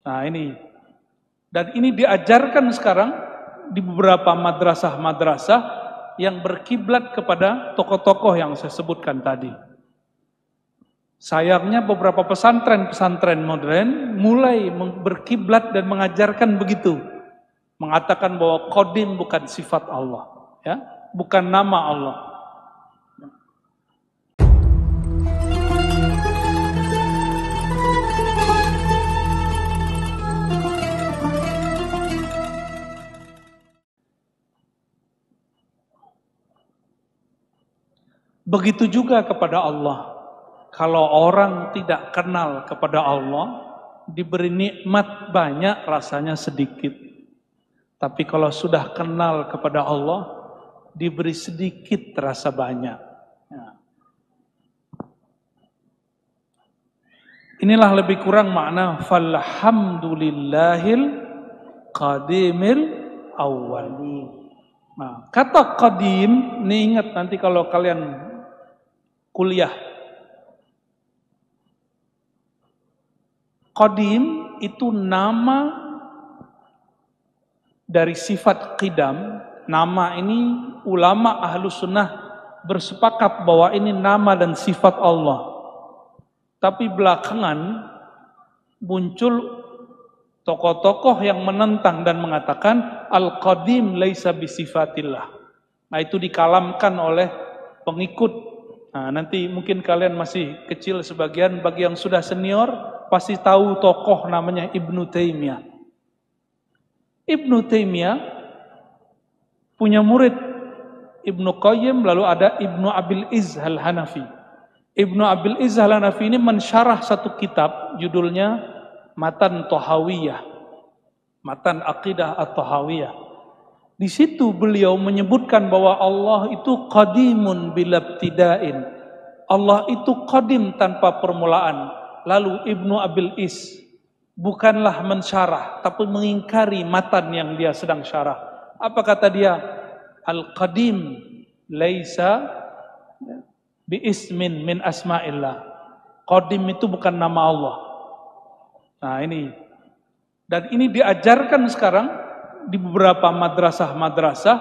Nah ini, dan ini diajarkan sekarang di beberapa madrasah-madrasah yang berkiblat kepada tokoh-tokoh yang saya sebutkan tadi. Sayangnya beberapa pesantren-pesantren modern mulai berkiblat dan mengajarkan begitu. Mengatakan bahwa qadim bukan sifat Allah, ya, bukan nama Allah. Begitu juga kepada Allah. Kalau orang tidak kenal kepada Allah, diberi nikmat banyak, rasanya sedikit. Tapi kalau sudah kenal kepada Allah, diberi sedikit, terasa banyak. Ya. Inilah lebih kurang makna falhamdulillahil qadimil awwali. Nah, kata qadim, ini ingat nanti kalau kalian kuliah. Qadim itu nama dari sifat qidam. Nama ini ulama ahlu sunnah bersepakat bahwa ini nama dan sifat Allah. Tapi belakangan muncul tokoh-tokoh yang menentang dan mengatakan al-qadim laisa bisifatillah. Nah itu dikalamkan oleh pengikut. Nah, nanti mungkin kalian masih kecil sebagian, bagi yang sudah senior pasti tahu tokoh namanya Ibnu Taimiyah. Ibnu Taimiyah punya murid Ibnu Qayyim, lalu ada Ibnu Abil Izz al-Hanafi. Ibnu Abil Izz al-Hanafi ini mensyarah satu kitab judulnya Matan Thahawiyah, Matan Aqidah At-Thahawiyah. Di situ beliau menyebutkan bahwa Allah itu qadimun bilabtidain. Allah itu qadim tanpa permulaan. Lalu Ibnu Abil Is bukanlah mensyarah, tapi mengingkari matan yang dia sedang syarah. Apa kata dia? Al-qadim laisa biismin min asma'illah. Qadim itu bukan nama Allah. Nah ini, dan ini diajarkan sekarang di beberapa madrasah-madrasah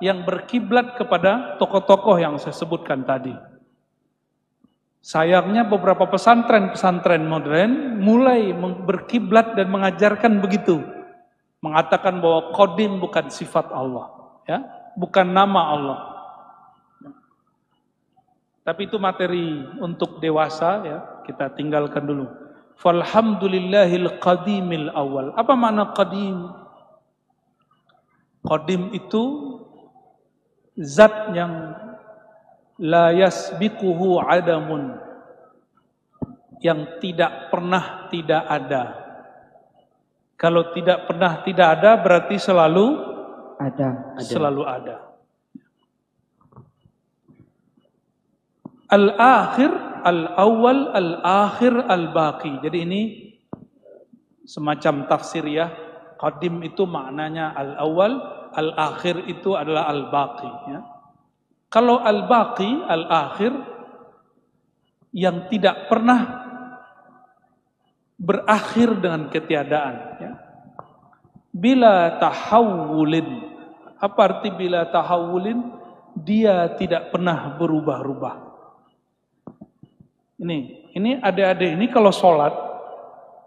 yang berkiblat kepada tokoh-tokoh yang saya sebutkan tadi. Sayangnya beberapa pesantren-pesantren modern mulai berkiblat dan mengajarkan begitu. Mengatakan bahwa qadim bukan sifat Allah, ya, bukan nama Allah. Tapi itu materi untuk dewasa, ya, kita tinggalkan dulu. Falhamdulillahil qadimil awal. Apa makna qadim? Qadim itu zat yang la yasbiquhu adamun, yang tidak pernah tidak ada. Kalau tidak pernah tidak ada berarti selalu ada. Selalu ada. Al-akhir, al-awwal, al-akhir, al-baqi. Jadi ini semacam tafsir, ya. Qadim itu maknanya al-awwal, al-akhir itu adalah al-baqi, ya. Kalau al-baqi, al-akhir, yang tidak pernah berakhir dengan ketiadaan, ya. Bila tahawulin. Apa arti bila tahawulin? Dia tidak pernah berubah-ubah. Ini adik-adik ini kalau sholat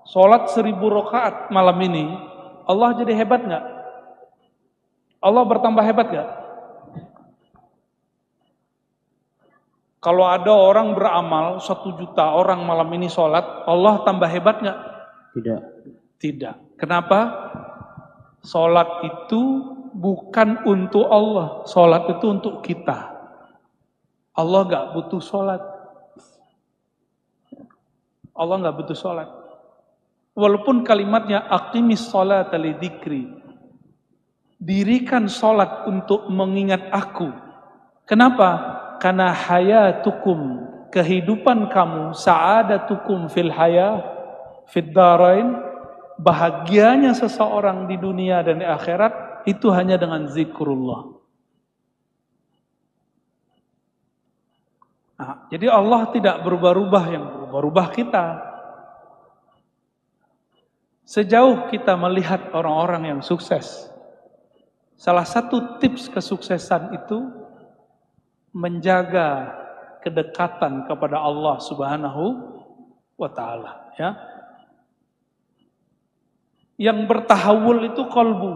1000 rakaat malam ini, Allah jadi hebat nggak? Allah bertambah hebat nggak? Kalau ada orang beramal 1 juta orang malam ini sholat, Allah tambah hebat nggak? Tidak. Tidak. Kenapa? Sholat itu bukan untuk Allah, sholat itu untuk kita. Allah nggak butuh sholat. Allah nggak butuh sholat. Walaupun kalimatnya aqimis sholata lidzikri, dirikan sholat untuk mengingat aku. Kenapa? Karena hayatukum, kehidupan kamu, sa'adatukum fil haya, fid darain, bahagianya seseorang di dunia dan di akhirat itu hanya dengan zikrullah. Nah, jadi Allah tidak berubah-ubah, yang berubah-ubah kita. Sejauh kita melihat orang-orang yang sukses, salah satu tips kesuksesan itu menjaga kedekatan kepada Allah Subhanahu wa taala, ya. Yang bertahawul itu qalbu.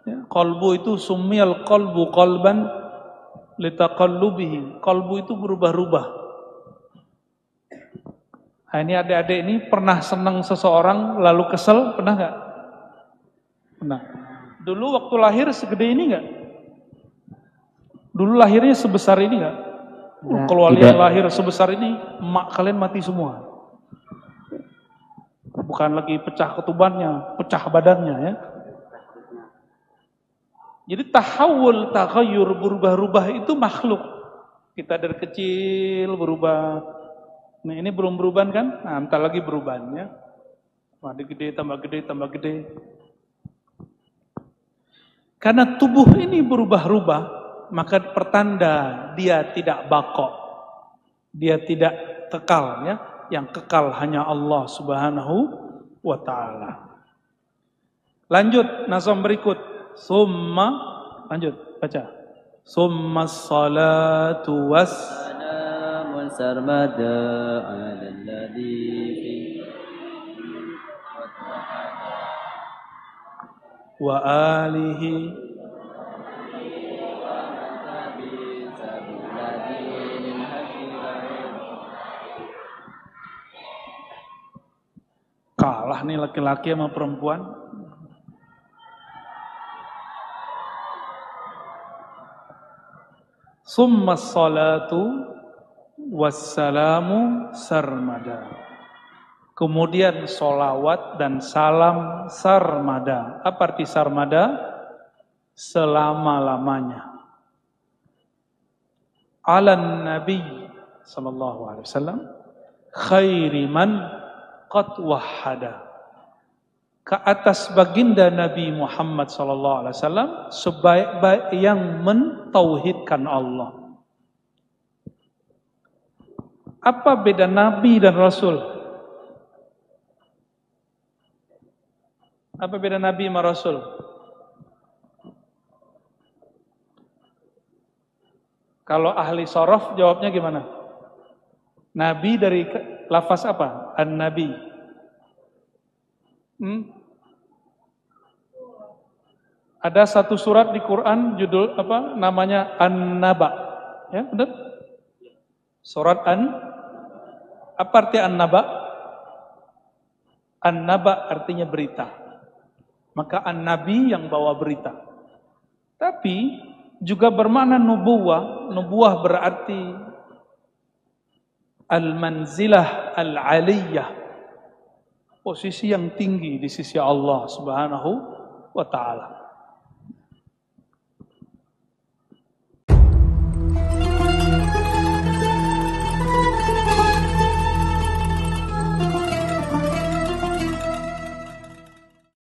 Ya, qalbu itu sumiyal qalbu qalban litaqallubihi. Qalbu itu berubah-ubah. Nah, ini adik-adik ini pernah senang seseorang lalu kesel, pernah nggak? Pernah. Dulu waktu lahir segede ini nggak? Dulu lahirnya sebesar ini nggak? Kalau kalian lahir sebesar ini, emak kalian mati semua. Bukan lagi pecah ketubannya, pecah badannya, ya. Jadi tahawul, taghayyur, berubah-ubah itu makhluk. Kita dari kecil berubah. Nah, ini belum berubah kan? Nah, entar lagi berubahnya. Mati gede, tambah gede, tambah gede. Karena tubuh ini berubah-ubah, maka pertanda dia tidak baqo. Dia tidak kekal, ya. Yang kekal hanya Allah Subhanahu wa taala. Lanjut nazam berikut. Summa, lanjut baca. Summa salatu was sarmada 'alal ladzi wa alihi kalah nih laki-laki sama perempuan. Summa salatu wassalamu sarmada. Kemudian solawat dan salam sarmada. Apa arti sarmada? Selama-lamanya. Alan Nabi sallallahu alaihi wasallam khairi man qad wahhada. Ke atas baginda Nabi Muhammad sallallahu alaihi wasallam sebaik-baik yang mentauhidkan Allah. Apa beda Nabi dan Rasul? Apa beda Nabi sama Rasul? Kalau ahli sorof jawabnya gimana? Nabi dari lafaz apa? An-Nabi. Ada satu surat di Quran judul apa? Namanya An-Naba. Ya, benar? Surat apa arti An-Naba? An-Naba artinya berita. Maka An-Nabi yang bawa berita. Tapi juga bermakna nubuwah. Nubuwah berarti al-manzilah al-aliyah. Posisi yang tinggi di sisi Allah Subhanahu wa taala.